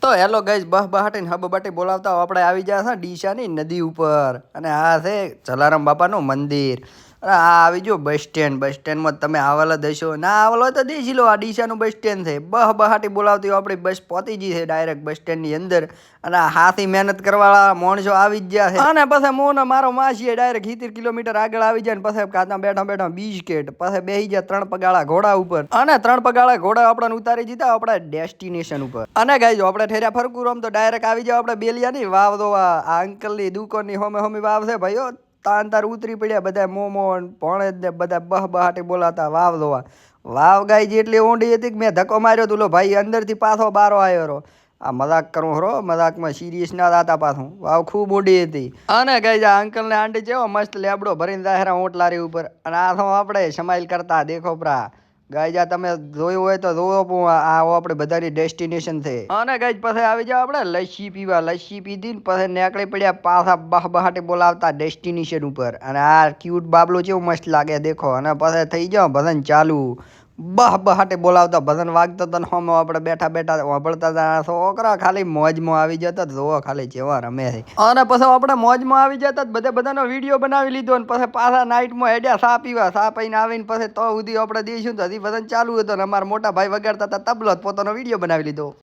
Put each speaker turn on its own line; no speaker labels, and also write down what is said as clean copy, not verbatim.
તો hello guys બહ બહાટીને hub બાટી બોલાવતા આપણે આવી ગયા છે ડીસાની નદી ઉપર અને આ છે જલારામ બાપાનું મંદિર અને આ આવી ગયો બસ સ્ટેન્ડમાં તમે આવેલા દેશો ના આવેલો હોય તો દેખી લો આ ડીસાનું બસ સ્ટેન્ડ છે બહ બહાટી બોલાવતી આપણી બસ પહોંચી ગઈ છે ડાયરેક્ટ બસ સ્ટેન્ડની અંદર અને હાથી મહેનત કરવાવાળા માણસો આવી જ ગયા છે અને પછી હું ને મારો માસી ડાયરેક્ટ 70 કિલોમીટર આગળ આવી જાય ને પછી કાતા બેઠા બીસ્કેટ પછી બેસી ગયા 3 પગાળા ઘોડા ઉપર અને 3 પગાળા ઘોડા આપણને ઉતારી દીધા આપણા ડેસ્ટિનેશન ઉપર અને ગાઈઝ આપણે ઠેર્યા ફરકું રમ તો ડાયરેક્ટ આવી જાવ આપણે બેલિયાની વાવ દોવા આ અંકલની દુકાનની હોમે વાવ છે ભાઈઓ તાર ઉતરી પડ્યા બધા મોમો ભણે ને બધા બહ બહાટી બોલાતા વાવ દોવા વાવ ગાય જેટલી ઊંડી હતી કે મેં ધક્કો માર્યો તું લો ભાઈ અંદરથી પાછો બારો આવ્યો રો આ મજાક કરું હરો મજાકમાં સિરિયસ ના થતા પાછું વાવ ખૂબ ઊંડી હતી અને ગાય આ અંકલ ને આંટી જેવો મસ્ત લેબડો ભરીને દાહેરા ઓટલારી ઉપર અને આ તો આપણે સમાઈલ કરતા દેખો પ્રા ગાય તમે જોયું હોય તો જોવો આ આપણે બધાની ડેસ્ટિનેશન છે અને ગાય પછી આવી જાવ આપણે લસ્સી પીવા લસ્સી પીધી ને પછી નીકળી પડ્યા પાછા બહ બહાટી બોલાવતા ડેસ્ટિનેશન ઉપર અને આ ક્યુટ બાબલો કેવું મસ્ત લાગે દેખો અને પછી થઈ જાવ ભજન ચાલુ બહ બહાટી બોલાવતા ભજન વાગતા તને હોમ આપણે બેઠા વાપરતા હતા છોકરા ખાલી મોજમાં આવી જતા જોવો ખાલી જેવા રમે છે અને પછી આપણે મોજમાં આવી જતા બધાનો વિડીયો બનાવી લીધો અને પછી પાછા નાઇટમાં હેડ્યા સા પીવા સા પીને આવીને પછી તો સુધી આપણે દઈશું તો હજી ભજન ચાલુ હતો ને અમારા મોટા ભાઈ વગાડતા હતા તબલો પોતાનો વિડીયો બનાવી લીધો